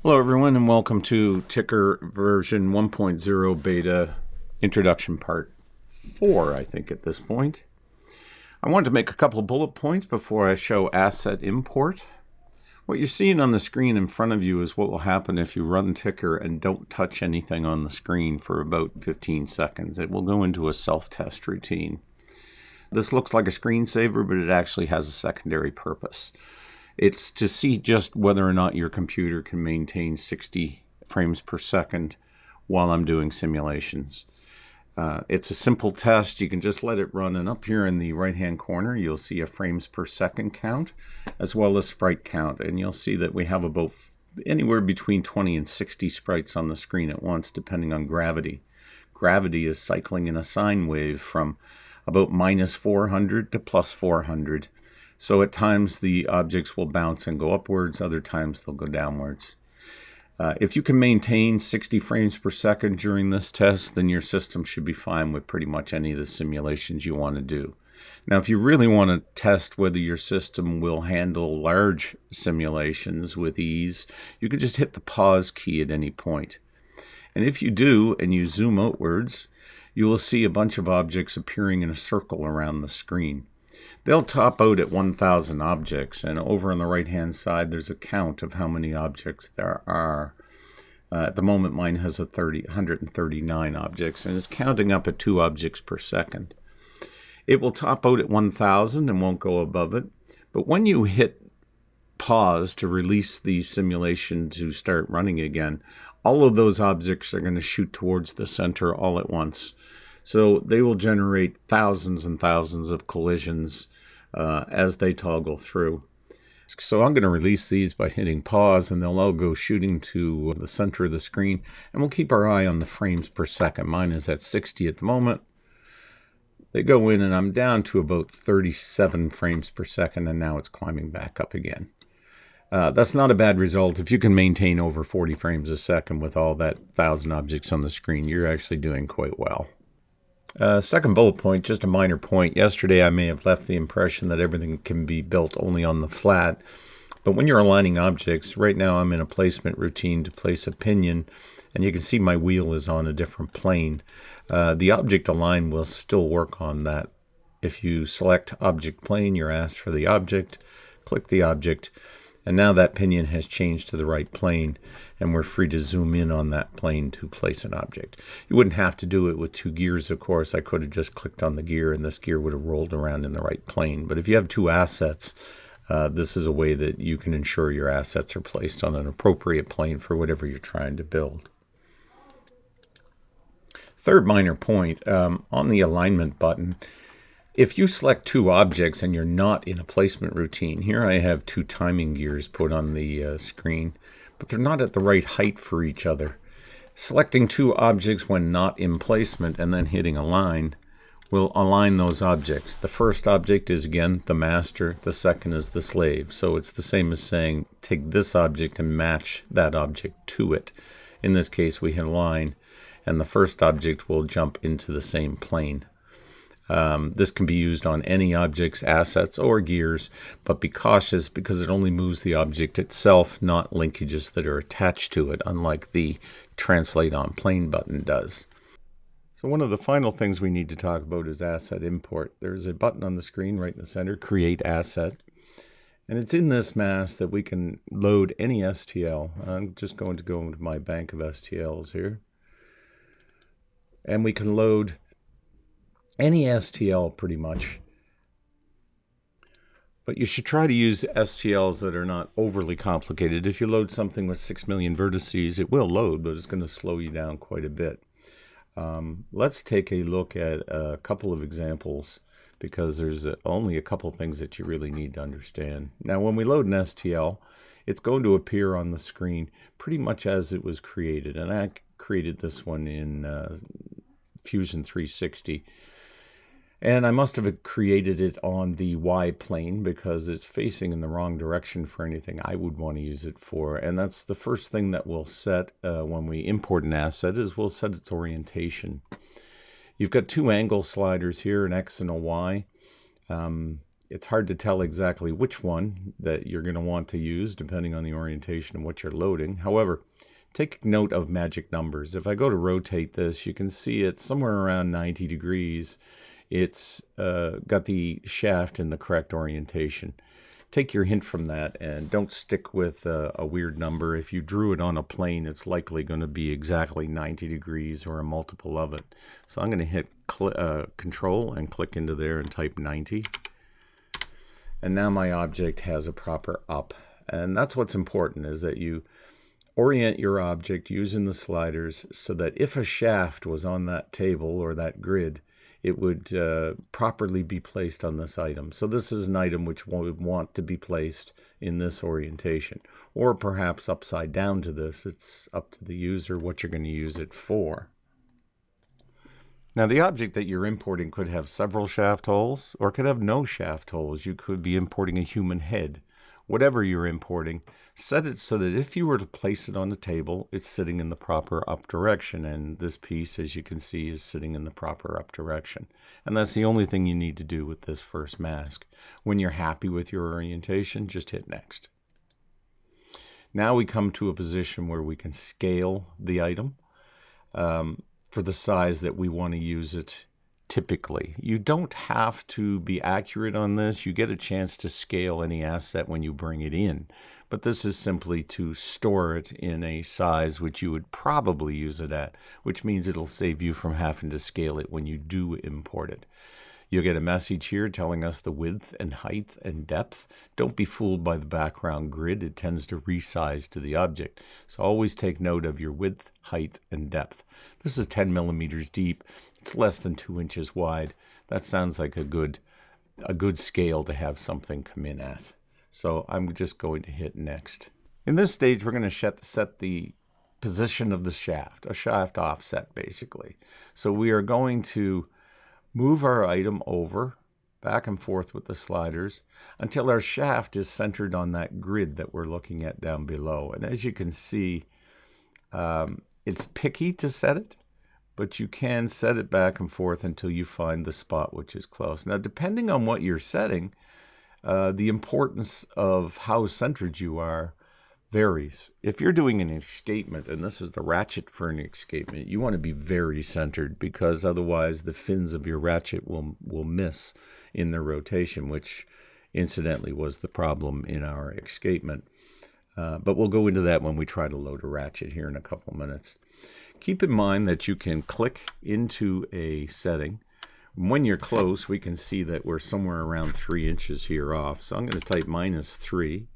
Hello everyone and welcome to Ticker version 1.0 beta introduction part 4, I think at this point. I wanted to make a couple of bullet points before I show asset import. What you're seeing on the screen in front of you is what will happen if you run Ticker and don't touch anything on the screen for about 15 seconds. It will go into a self-test routine. This looks like a screensaver, but it actually has a secondary purpose. It's to see just whether or not your computer can maintain 60 frames per second while I'm doing simulations. It's a simple test. You can just let it run, and up here in the right-hand corner, you'll see a frames per second count as well as sprite count, and you'll see that we have about anywhere between 20 and 60 sprites on the screen at once, depending on gravity. Gravity is cycling in a sine wave from about minus 400 to plus 400. So at times the objects will bounce and go upwards, other times they'll go downwards. If you can maintain 60 frames per second during this test, then your system should be fine with pretty much any of the simulations you want to do. Now, if you really want to test whether your system will handle large simulations with ease, you can just hit the pause key at any point. And if you do, and you zoom outwards, you will see a bunch of objects appearing in a circle around the screen. They'll top out at 1,000 objects, and over on the right-hand side, there's a count of how many objects there are. At the moment, mine has 139 objects, and is counting up at 2 objects per second. It will top out at 1,000 and won't go above it, but when you hit pause to release the simulation to start running again, all of those objects are going to shoot towards the center all at once. So they will generate thousands and thousands of collisions as they toggle through. So I'm going to release these by hitting pause, and they'll all go shooting to the center of the screen. And we'll keep our eye on the frames per second. Mine is at 60 at the moment. They go in, and I'm down to about 37 frames per second, and now it's climbing back up again. That's not a bad result. If you can maintain over 40 frames a second with all that 1,000 objects on the screen, you're actually doing quite well. Second bullet point, just a minor point. Yesterday I may have left the impression that everything can be built only on the flat. But when you're aligning objects, right now I'm in a placement routine to place a pinion. And you can see my wheel is on a different plane. The object align will still work on that. If you select object plane, you're asked for the object. Click the object. And now that pinion has changed to the right plane, and we're free to zoom in on that plane to place an object. You wouldn't have to do it with 2 gears, of course. I could have just clicked on the gear, and this gear would have rolled around in the right plane. But if you have 2 assets, this is a way that you can ensure your assets are placed on an appropriate plane for whatever you're trying to build. Third minor point, on the alignment button, if you select 2 objects and you're not in a placement routine, here I have 2 timing gears put on the screen, but they're not at the right height for each other. Selecting 2 objects when not in placement and then hitting align will align those objects. The first object is, again, the master. The second is the slave. So it's the same as saying take this object and match that object to it. In this case, we hit align, and the first object will jump into the same plane. This can be used on any objects, assets, or gears, but be cautious because it only moves the object itself, not linkages that are attached to it, unlike the Translate on Plane button does. So one of the final things we need to talk about is asset import. There's a button on the screen right in the center, Create Asset, and it's in this mask that we can load any STL. I'm just going to go into my bank of STLs here, and we can load any STL pretty much, but you should try to use STLs that are not overly complicated. If you load something with 6 million vertices, it will load, but it's going to slow you down quite a bit. Let's take a look at a couple of examples because there's only a couple things that you really need to understand. Now, when we load an STL, it's going to appear on the screen pretty much as it was created, and I created this one in Fusion 360. And I must have created it on the Y plane because it's facing in the wrong direction for anything I would want to use it for. And that's the first thing that we'll set when we import an asset is we'll set its orientation. You've got 2 angle sliders here, an X and a Y. It's hard to tell exactly which one that you're going to want to use depending on the orientation and what you're loading. However, take note of magic numbers. If I go to rotate this, you can see it's somewhere around 90 degrees. It's got the shaft in the correct orientation. Take your hint from that and don't stick with a weird number. If you drew it on a plane, it's likely going to be exactly 90 degrees or a multiple of it. So I'm going to hit Control and click into there and type 90. And now my object has a proper up. And that's what's important, is that you orient your object using the sliders so that if a shaft was on that table or that grid, it would properly be placed on this item. So this is an item which would want to be placed in this orientation, or perhaps upside down to this. It's up to the user what you're going to use it for. Now, the object that you're importing could have several shaft holes or could have no shaft holes. You could be importing a human head. Whatever you're importing, set it so that if you were to place it on the table, it's sitting in the proper up direction. And this piece, as you can see, is sitting in the proper up direction. And that's the only thing you need to do with this first mask. When you're happy with your orientation, just hit Next. Now we come to a position where we can scale the item for the size that we want to use it typically. You don't have to be accurate on this. You get a chance to scale any asset when you bring it in. But this is simply to store it in a size which you would probably use it at, which means it'll save you from having to scale it when you do import it. You'll get a message here telling us the width and height and depth. Don't be fooled by the background grid. It tends to resize to the object. So always take note of your width, height, and depth. This is 10 millimeters deep. It's less than 2 inches wide. That sounds like a good scale to have something come in at. So I'm just going to hit Next. In this stage, we're going to set the position of the shaft, a shaft offset basically. So we are going to move our item over, back and forth with the sliders, until our shaft is centered on that grid that we're looking at down below. And as you can see, it's picky to set it, but you can set it back and forth until you find the spot which is close. Now, depending on what you're setting, the importance of how centered you are varies. If you're doing an escapement, and this is the ratchet for an escapement, you want to be very centered, because otherwise the fins of your ratchet will miss in their rotation, which incidentally was the problem in our escapement. But we'll go into that when we try to load a ratchet here in a couple minutes. Keep in mind that you can click into a setting. When you're close, we can see that we're somewhere around 3 inches here off. So I'm going to type -3,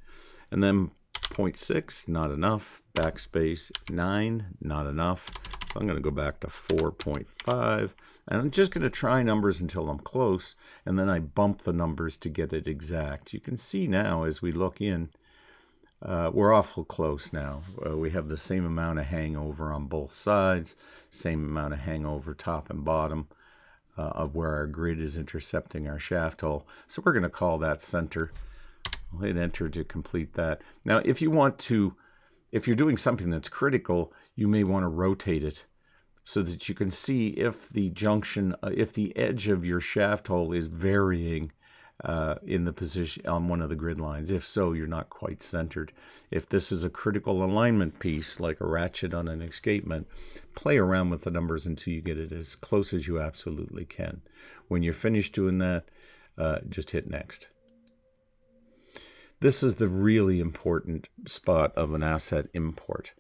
and then 0.6, not enough. Backspace, 9, not enough. So I'm going to go back to 4.5. And I'm just going to try numbers until I'm close, and then I bump the numbers to get it exact. You can see now as we look in, we're awful close now. We have the same amount of hangover on both sides, same amount of hangover top and bottom of where our grid is intercepting our shaft hole. So we're going to call that center. I'll hit Enter to complete that. Now, if you're doing something that's critical, you may want to rotate it so that you can see if the if the edge of your shaft hole is varying in the position on one of the grid lines. If so, you're not quite centered. If this is a critical alignment piece, like a ratchet on an escapement, play around with the numbers until you get it as close as you absolutely can. When you're finished doing that, just hit Next. This is the really important spot of an asset import.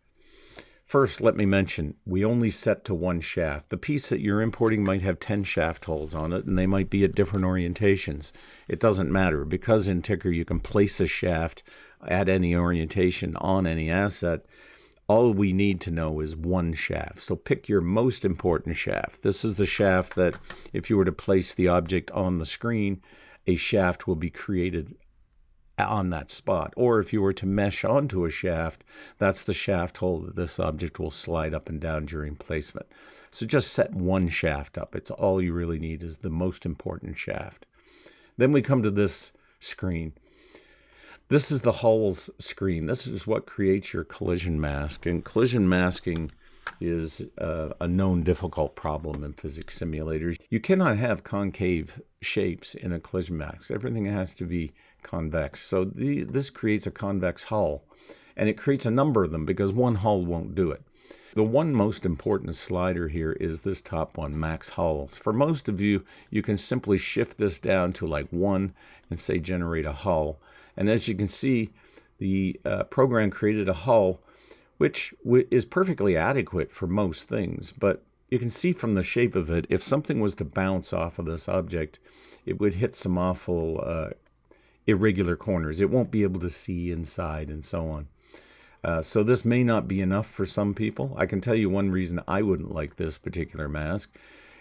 First, let me mention, we only set to one shaft. The piece that you're importing might have 10 shaft holes on it, and they might be at different orientations. It doesn't matter, because in Ticker you can place a shaft at any orientation on any asset. All we need to know is one shaft. So pick your most important shaft. This is the shaft that, if you were to place the object on the screen, a shaft will be created on that spot. Or if you were to mesh onto a shaft, that's the shaft hole that this object will slide up and down during placement. So just set one shaft up. It's all you really need is the most important shaft. Then we come to this screen. This is the hulls screen. This is what creates your collision mask. And collision masking is a known difficult problem in physics simulators. You cannot have concave shapes in a collision mask. Everything has to be convex. So this creates a convex hull, and it creates a number of them because one hull won't do it. The one most important slider here is this top one, max hulls. For most of you, you can simply shift this down to like 1 and say generate a hull. And as you can see, the program created a hull which is perfectly adequate for most things. But you can see from the shape of it, if something was to bounce off of this object, it would hit some awful irregular corners. It won't be able to see inside and so on. So this may not be enough for some people. I can tell you one reason I wouldn't like this particular mask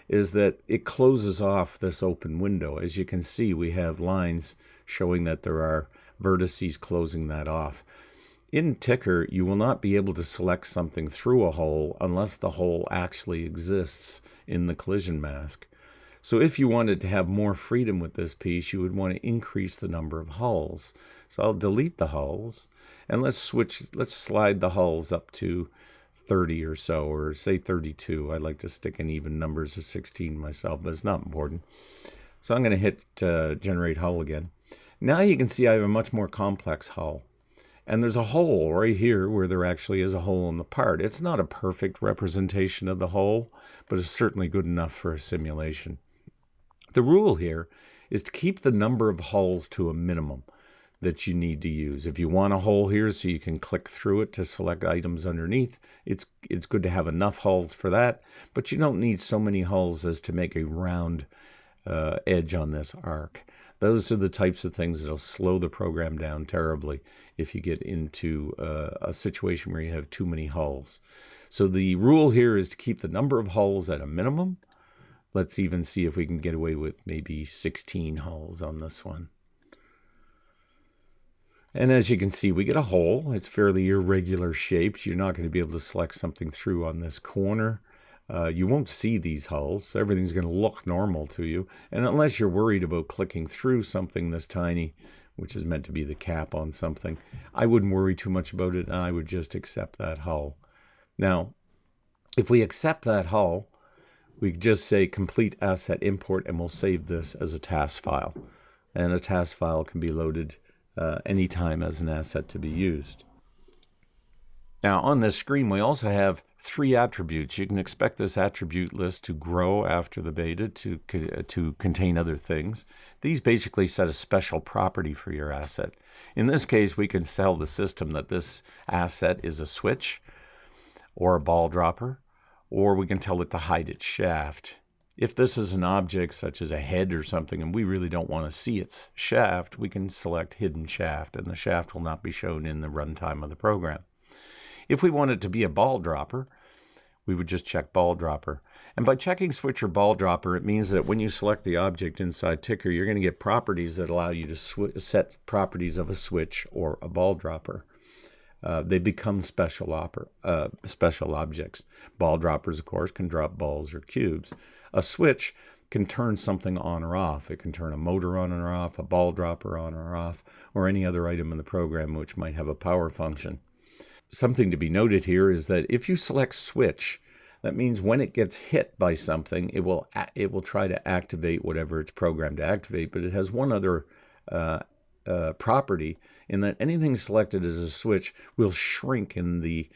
is that it closes off this open window. As you can see, we have lines showing that there are vertices closing that off. In Ticker, you will not be able to select something through a hole unless the hole actually exists in the collision mask. So if you wanted to have more freedom with this piece, you would want to increase the number of hulls. So I'll delete the hulls, and let's slide the hulls up to 30 or so, or say 32. I like to stick in even numbers of 16 myself, but it's not important. So I'm going to hit generate hull again. Now you can see I have a much more complex hull. And there's a hole right here where there actually is a hole in the part. It's not a perfect representation of the hole, but it's certainly good enough for a simulation. The rule here is to keep the number of hulls to a minimum that you need to use. If you want a hole here so you can click through it to select items underneath, it's good to have enough hulls for that, but you don't need so many hulls as to make a round edge on this arc. Those are the types of things that'll slow the program down terribly if you get into a situation where you have too many hulls. So the rule here is to keep the number of hulls at a minimum. Let's even see if we can get away with maybe 16 hulls on this one. And as you can see, we get a hole. It's fairly irregular shaped. You're not going to be able to select something through on this corner. You won't see these hulls, so everything's going to look normal to you. And unless you're worried about clicking through something this tiny, which is meant to be the cap on something, I wouldn't worry too much about it, and I would just accept that hull. Now, if we accept that hull, we just say complete asset import, and we'll save this as a task file. And a task file can be loaded anytime as an asset to be used. Now on this screen we also have 3 attributes. You can expect this attribute list to grow after the beta to contain other things. These basically set a special property for your asset. In this case, we can tell the system that this asset is a switch or a ball dropper, or we can tell it to hide its shaft. If this is an object such as a head or something and we really don't want to see its shaft, we can select hidden shaft, and the shaft will not be shown in the runtime of the program. If we want it to be a ball dropper, we would just check ball dropper. And by checking switch or ball dropper, it means that when you select the object inside Ticker, you're going to get properties that allow you to set properties of a switch or a ball dropper. They become special objects. Ball droppers, of course, can drop balls or cubes. A switch can turn something on or off. It can turn a motor on or off, a ball dropper on or off, or any other item in the program which might have a power function. Something to be noted here is that if you select switch, that means when it gets hit by something, it will try to activate whatever it's programmed to activate, but it has one other property in that anything selected as a switch will shrink in the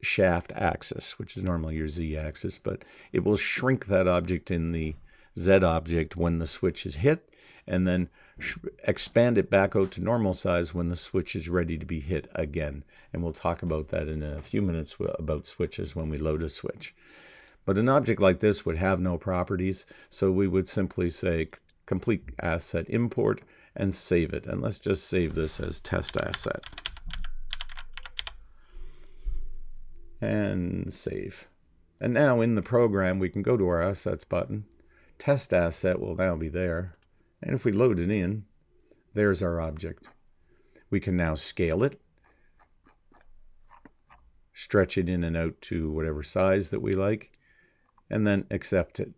shaft axis, which is normally your z-axis, but it will shrink that object in the z-object when the switch is hit, and then expand it back out to normal size when the switch is ready to be hit again. And we'll talk about that in a few minutes about switches when we load a switch. But an object like this would have no properties, so we would simply say complete asset import and save it. And let's just save this as test asset. And save. And now in the program, we can go to our assets button. Test asset will now be there. And if we load it in, there's our object. We can now scale it, stretch it in and out to whatever size that we like, and then accept it.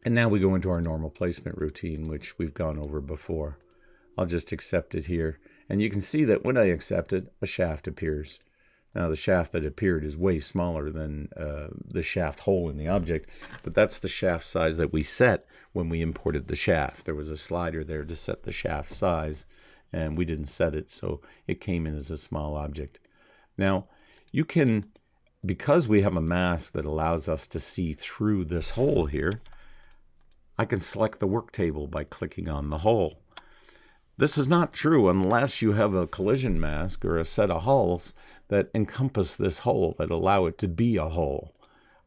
And now we go into our normal placement routine, which we've gone over before. I'll just accept it here. And you can see that when I accept it, a shaft appears. Now the shaft that appeared is way smaller than the shaft hole in the object, but that's the shaft size that we set when we imported the shaft. There was a slider there to set the shaft size, and we didn't set it, so it came in as a small object. Now, you can, because we have a mask that allows us to see through this hole here, I can select the work table by clicking on the hole. This is not true unless you have a collision mask or a set of hulls that encompass this hole, that allow it to be a hole.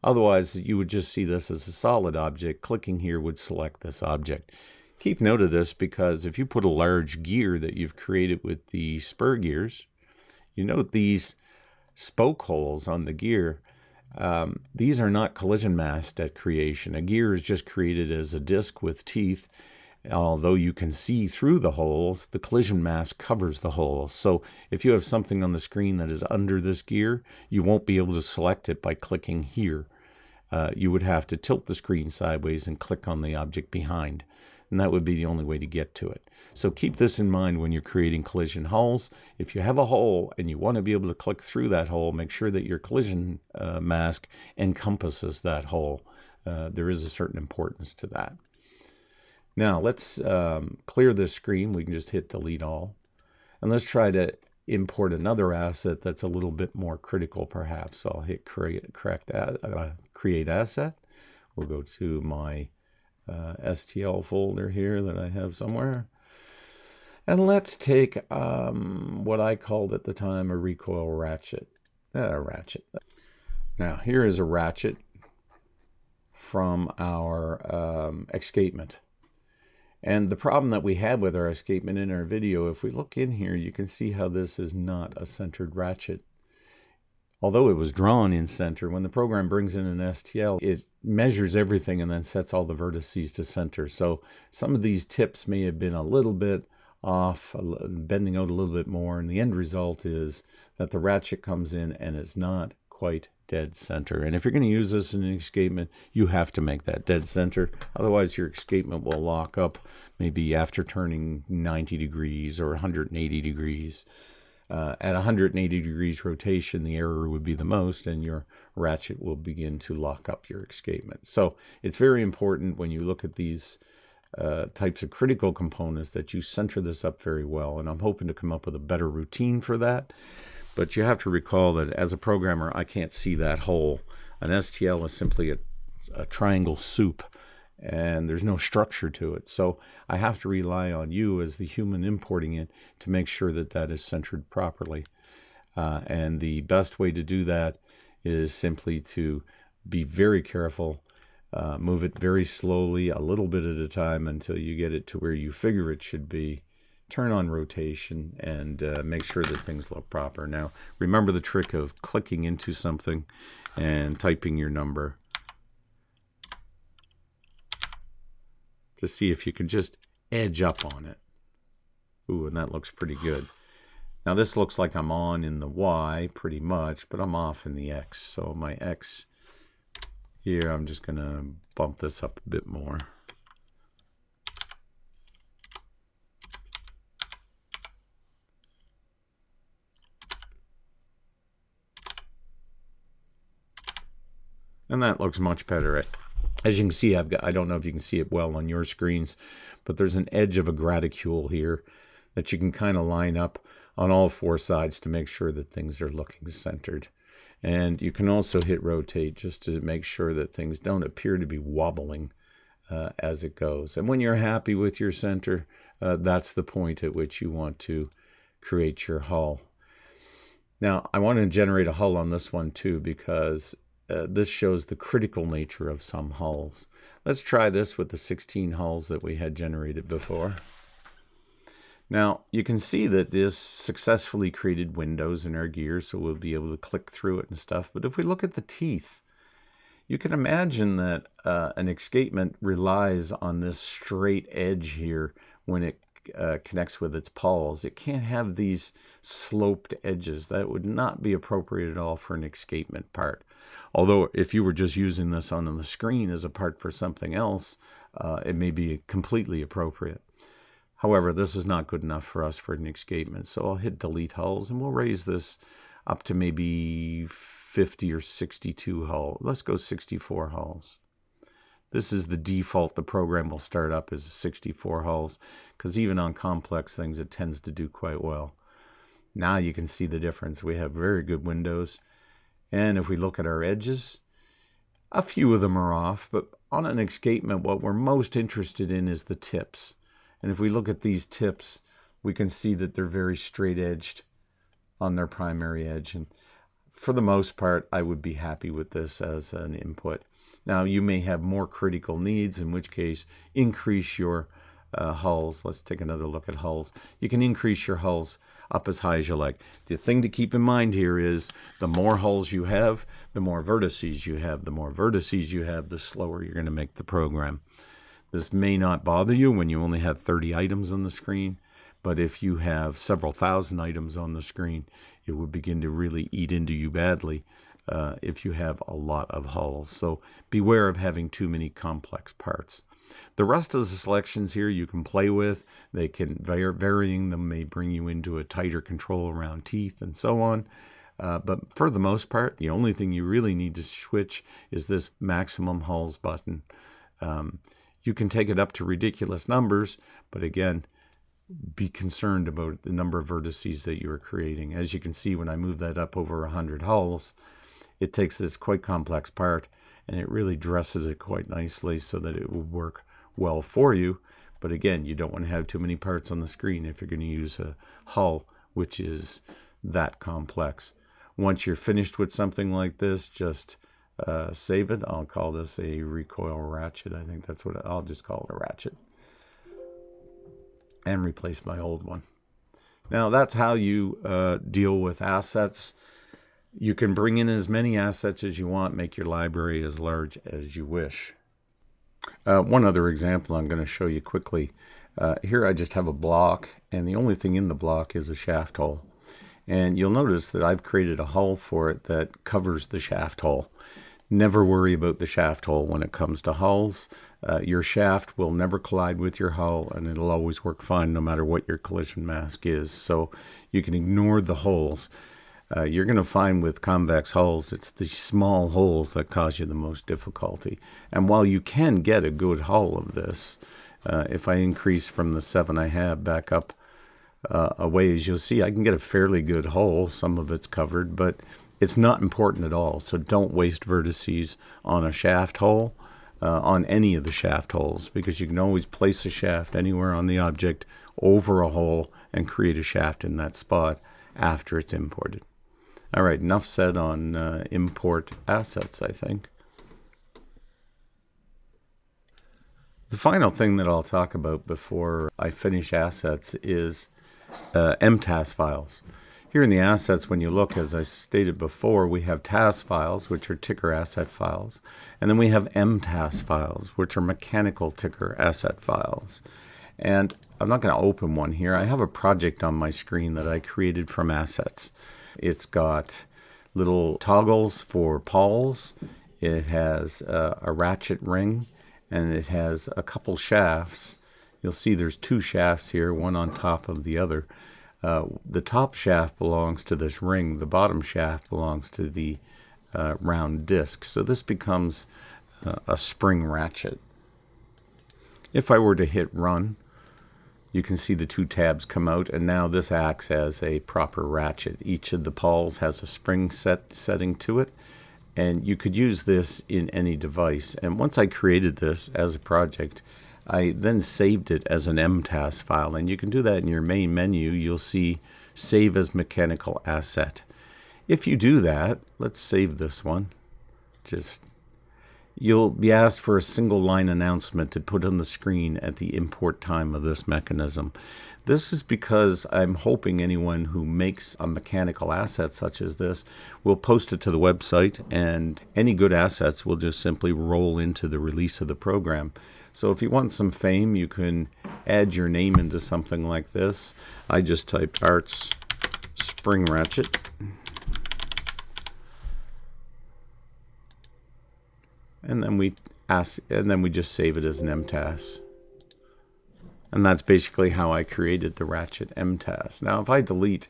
Otherwise, you would just see this as a solid object. Clicking here would select this object. Keep note of this, because if you put a large gear that you've created with the spur gears, you note these spoke holes on the gear. These are not collision masked at creation. A gear is just created as a disc with teeth. Although you can see through the holes, the collision mask covers the holes. So if you have something on the screen that is under this gear, you won't be able to select it by clicking here. You would have to tilt the screen sideways and click on the object behind, and that would be the only way to get to it. So keep this in mind when you're creating collision hulls. If you have a hole and you want to be able to click through that hole, make sure that your collision mask encompasses that hole. There is a certain importance to that. Now let's clear this screen. We can just hit delete all. And let's try to import another asset that's a little bit more critical perhaps. I'll hit create asset. We'll go to my STL folder here that I have somewhere. And let's take what I called at the time a recoil ratchet. Ratchet. Now here is a ratchet from our escapement. And the problem that we had with our escapement in our video, if we look in here, you can see how this is not a centered ratchet. Although it was drawn in center, when the program brings in an STL, it measures everything and then sets all the vertices to center. So some of these tips may have been a little bit off, bending out a little bit more, and the end result is that the ratchet comes in and it's not quite dead center. And if you're going to use this in an escapement, you have to make that dead center. Otherwise, your escapement will lock up maybe after turning 90 degrees or 180 degrees. At 180 degrees rotation, the error would be the most, and your ratchet will begin to lock up your escapement. So it's very important when you look at these types of critical components that you center this up very well. And I'm hoping to come up with a better routine for that. But you have to recall that as a programmer, I can't see that hole. An STL is simply a triangle soup, and there's no structure to it. So I have to rely on you as the human importing it to make sure that that is centered properly. And the best way to do that is simply to be very careful, move it very slowly, a little bit at a time until you get it to where you figure it should be. Turn on rotation and make sure that things look proper. Now, remember the trick of clicking into something and typing your number to see if you can just edge up on it. Ooh, and that looks pretty good. Now, this looks like I'm on in the Y pretty much, but I'm off in the X. So my X here, I'm just going to bump this up a bit more. And that looks much better. As you can see, I don't know if you can see it well on your screens, but there's an edge of a graticule here that you can kind of line up on all four sides to make sure that things are looking centered. And you can also hit rotate just to make sure that things don't appear to be wobbling as it goes. And when you're happy with your center, that's the point at which you want to create your hull. Now, I want to generate a hull on this one too, because this shows the critical nature of some hulls. Let's try this with the 16 hulls that we had generated before. Now, you can see that this successfully created windows in our gear, so we'll be able to click through it and stuff. But if we look at the teeth, you can imagine that an escapement relies on this straight edge here when it connects with its pawls. It can't have these sloped edges. That would not be appropriate at all for an escapement part. Although if you were just using this on the screen as a part for something else, it may be completely appropriate. However, this is not good enough for us for an escapement. So I'll hit delete hulls and we'll raise this up to maybe 50 or 62 hulls. Let's go 64 hulls. This is the default the program will start up as 64 hulls, because even on complex things it tends to do quite well. Now you can see the difference. We have very good windows, and if we look at our edges, a few of them are off, but on an escapement what we're most interested in is the tips. And if we look at these tips, we can see that they're very straight edged on their primary edge, and for the most part I would be happy with this as an input. Now you may have more critical needs, in which case increase your hulls. Let's take another look at hulls. You can increase your hulls up as high as you like. The thing to keep in mind here is the more hulls you have, the more vertices you have. The more vertices you have, the slower you're going to make the program. This may not bother you when you only have 30 items on the screen, but if you have several thousand items on the screen, it would begin to really eat into you badly if you have a lot of hulls. So beware of having too many complex parts. The rest of the selections here you can play with. They can, varying them may bring you into a tighter control around teeth and so on. But for the most part, the only thing you really need to switch is this maximum hulls button. You can take it up to ridiculous numbers, but again, be concerned about the number of vertices that you are creating. As you can see, when I move that up over 100 hulls, it takes this quite complex part and it really dresses it quite nicely so that it will work well for you. But again, you don't want to have too many parts on the screen if you're going to use a hull which is that complex. Once you're finished with something like this, just save it. I'll call this a recoil ratchet. I think that's what I'll just call it, a ratchet, and replace my old one. Now that's how you deal with assets. You can bring in as many assets as you want, make your library as large as you wish. One other example I'm going to show you quickly. Here I just have a block, and the only thing in the block is a shaft hole. And you'll notice that I've created a hull for it that covers the shaft hole. Never worry about the shaft hole when it comes to hulls. Your shaft will never collide with your hull, and it'll always work fine no matter what your collision mask is. So you can ignore the holes. You're going to find with convex hulls, it's the small holes that cause you the most difficulty. And while you can get a good hull of this, if I increase from the 7 I have back up a ways, you'll see I can get a fairly good hull. Some of it's covered, but it's not important at all. So don't waste vertices on a shaft hole, on any of the shaft holes, because you can always place a shaft anywhere on the object over a hole and create a shaft in that spot after it's imported. All right, enough said on import assets, I think. The final thing that I'll talk about before I finish assets is MTAS files. Here in the assets, when you look, as I stated before, we have TAS files, which are ticker asset files, and then we have MTAS files, which are mechanical ticker asset files. And I'm not going to open one here. I have a project on my screen that I created from assets. It's got little toggles for pawls. It has a ratchet ring, and it has a couple shafts. You'll see there's 2 shafts here, one on top of the other. The top shaft belongs to this ring. The bottom shaft belongs to the round disc. So this becomes a spring ratchet. If I were to hit run, you can see the 2 tabs come out, and now this acts as a proper ratchet. Each of the pawls has a spring setting to it, and you could use this in any device. And once I created this as a project, I then saved it as an MTAS file, and you can do that in your main menu. You'll see Save as Mechanical Asset. If you do that, let's save this one. You'll be asked for a single line announcement to put on the screen at the import time of this mechanism. This is because I'm hoping anyone who makes a mechanical asset such as this will post it to the website, and any good assets will just simply roll into the release of the program. So if you want some fame, you can add your name into something like this. I just typed Arts Spring Ratchet. And then we just save it as an MTAS. And that's basically how I created the ratchet MTAS. Now if I delete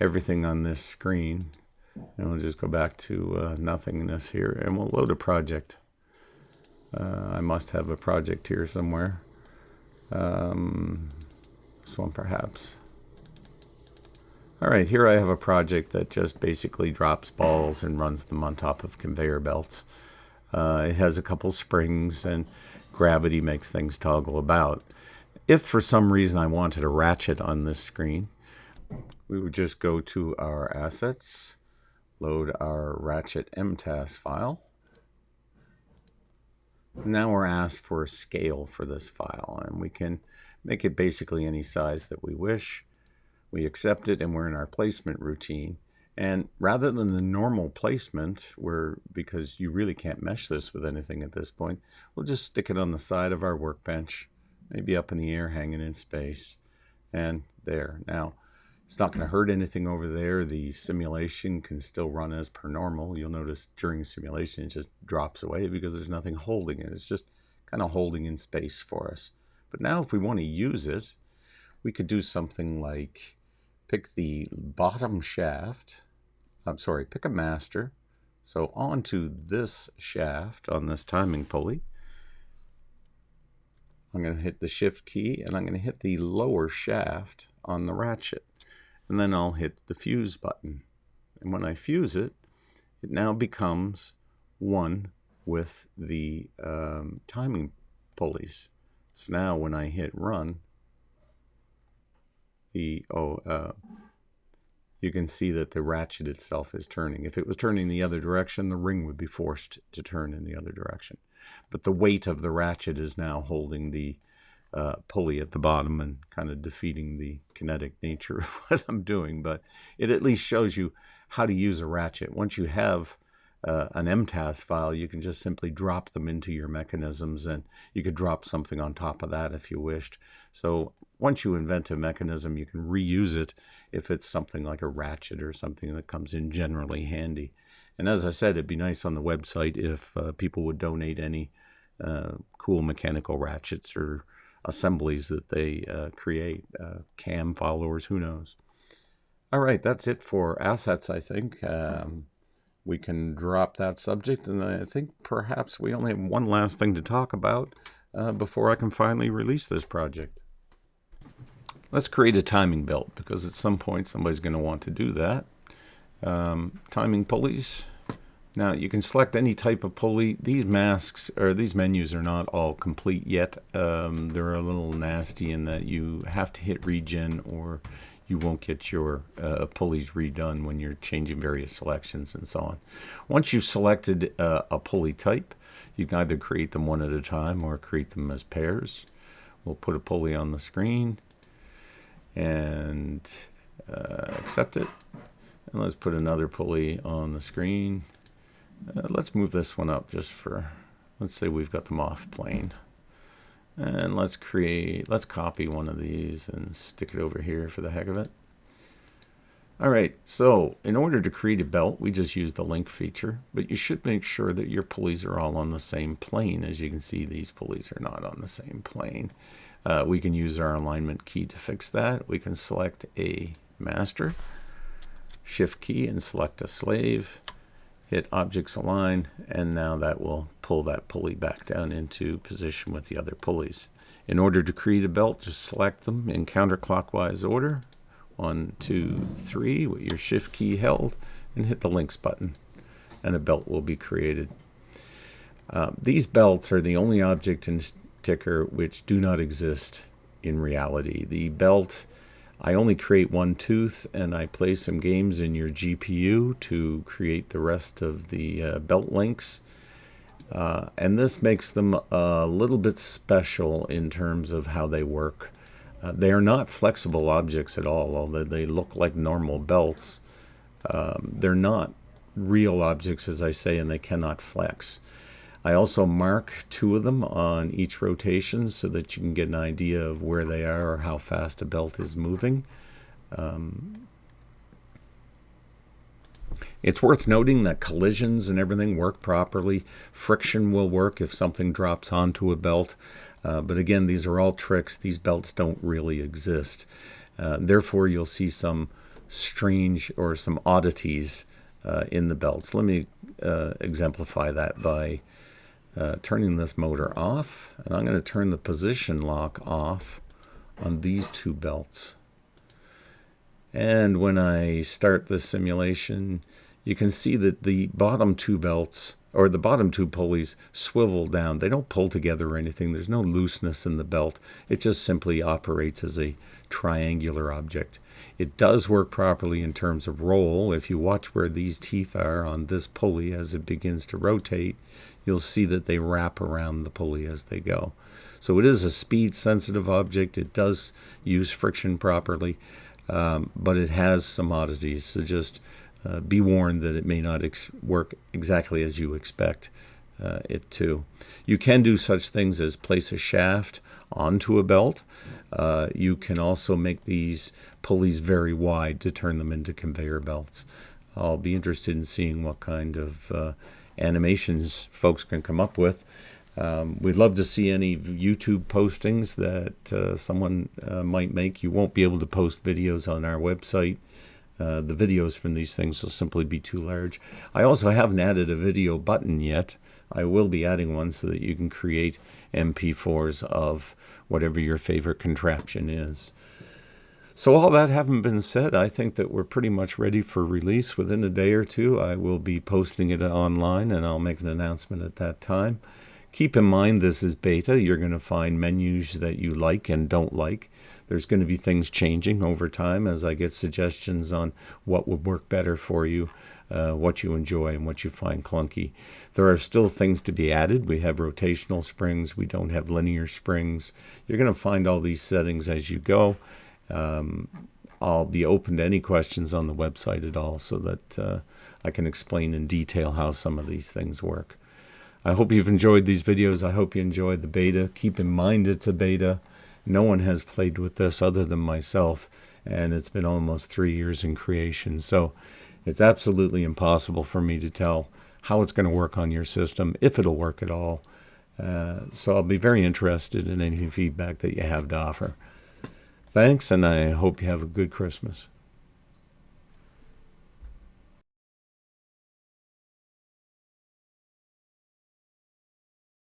everything on this screen, And we'll just go back to nothingness here, and we'll load a project. I must have a project here somewhere. This one perhaps. Alright, here I have a project that just basically drops balls and runs them on top of conveyor belts. It has a couple springs, and gravity makes things toggle about. If for some reason I wanted a ratchet on this screen, we would just go to our assets, load our ratchet mtask file. Now we're asked for a scale for this file, and we can make it basically any size that we wish. We accept it, and we're in our placement routine. And rather than the normal placement, because you really can't mesh this with anything at this point, we'll just stick it on the side of our workbench, maybe up in the air, hanging in space, and there. Now, it's not going to hurt anything over there. The simulation can still run as per normal. You'll notice during simulation it just drops away because there's nothing holding it. It's just kind of holding in space for us. But now if we want to use it, we could do something like pick the bottom shaft. Pick a master. So onto this shaft on this timing pulley, I'm going to hit the shift key, and I'm going to hit the lower shaft on the ratchet. And then I'll hit the fuse button. And when I fuse it, it now becomes one with the timing pulleys. So now when I hit run, you can see that the ratchet itself is turning. If it was turning the other direction, the ring would be forced to turn in the other direction. But the weight of the ratchet is now holding the pulley at the bottom and kind of defeating the kinetic nature of what I'm doing. But it at least shows you how to use a ratchet. Once you have an mtask file, you can just simply drop them into your mechanisms, and you could drop something on top of that if you wished. So once you invent a mechanism, you can reuse it if it's something like a ratchet or something that comes in generally handy. And as I said, it'd be nice on the website if people would donate any cool mechanical ratchets or assemblies that they create, cam followers, who knows. All right, that's it for assets, I think. We can drop that subject, and I think perhaps we only have one last thing to talk about before I can finally release this project. Let's create a timing belt, because at some point somebody's going to want to do that. Timing pulleys. Now you can select any type of pulley. These masks or these menus are not all complete yet. They're a little nasty in that you have to hit regen, or you won't get your pulleys redone when you're changing various selections and so on. Once you've selected a pulley type, you can either create them one at a time or create them as pairs. We'll put a pulley on the screen and accept it. And let's put another pulley on the screen. Let's move this one up just for, let's say we've got them off plane. And let's copy one of these and stick it over here for the heck of it. All right, so in order to create a belt, we just use the link feature, but you should make sure that your pulleys are all on the same plane. As you can see, these pulleys are not on the same plane. We can use our alignment key to fix that. We can select a master, shift key, and select a slave. Hit objects align, and now that will pull that pulley back down into position with the other pulleys. In order to create a belt, just select them in counterclockwise order. 1, 2, 3 with your shift key held, and hit the links button, and a belt will be created. These belts are the only object in Ticker which do not exist in reality. The belt, I only create one tooth, and I play some games in your GPU to create the rest of the belt links. And this makes them a little bit special in terms of how they work. They are not flexible objects at all, although they look like normal belts. They're not real objects, as I say, and they cannot flex. I also mark 2 of them on each rotation so that you can get an idea of where they are or how fast a belt is moving. It's worth noting that collisions and everything work properly. Friction will work if something drops onto a belt. But again, these are all tricks. These belts don't really exist. Therefore, you'll see some strange or some oddities in the belts. Let me exemplify that by turning this motor off, and I'm going to turn the position lock off on these two belts. And when I start the simulation, you can see that the bottom two belts, or the bottom two pulleys, swivel down. They don't pull together or anything. There's no looseness in the belt. It just simply operates as a triangular object. It does work properly in terms of roll. If you watch where these teeth are on this pulley as it begins to rotate, you'll see that they wrap around the pulley as they go. So it is a speed-sensitive object. It does use friction properly, but it has some oddities. So just be warned that it may not work exactly as you expect it to. You can do such things as place a shaft onto a belt. You can also make these pulleys very wide to turn them into conveyor belts. I'll be interested in seeing what kind of animations folks can come up with. We'd love to see any YouTube postings that someone might make. You won't be able to post videos on our website. The videos from these things will simply be too large. I also haven't added a video button yet. I will be adding one so that you can create MP4s of whatever your favorite contraption is. So all that having been said, I think that we're pretty much ready for release within a day or two. I will be posting it online, and I'll make an announcement at that time. Keep in mind this is beta. You're going to find menus that you like and don't like. There's going to be things changing over time as I get suggestions on what would work better for you, what you enjoy and what you find clunky. There are still things to be added. We have rotational springs. We don't have linear springs. You're going to find all these settings as you go. I'll be open to any questions on the website at all so that I can explain in detail how some of these things work. I hope you've enjoyed these videos. I hope you enjoyed the beta. Keep in mind it's a beta. No one has played with this other than myself, and it's been almost 3 years in creation. So it's absolutely impossible for me to tell how it's going to work on your system, if it'll work at all. So I'll be very interested in any feedback that you have to offer. Thanks, and I hope you have a good Christmas.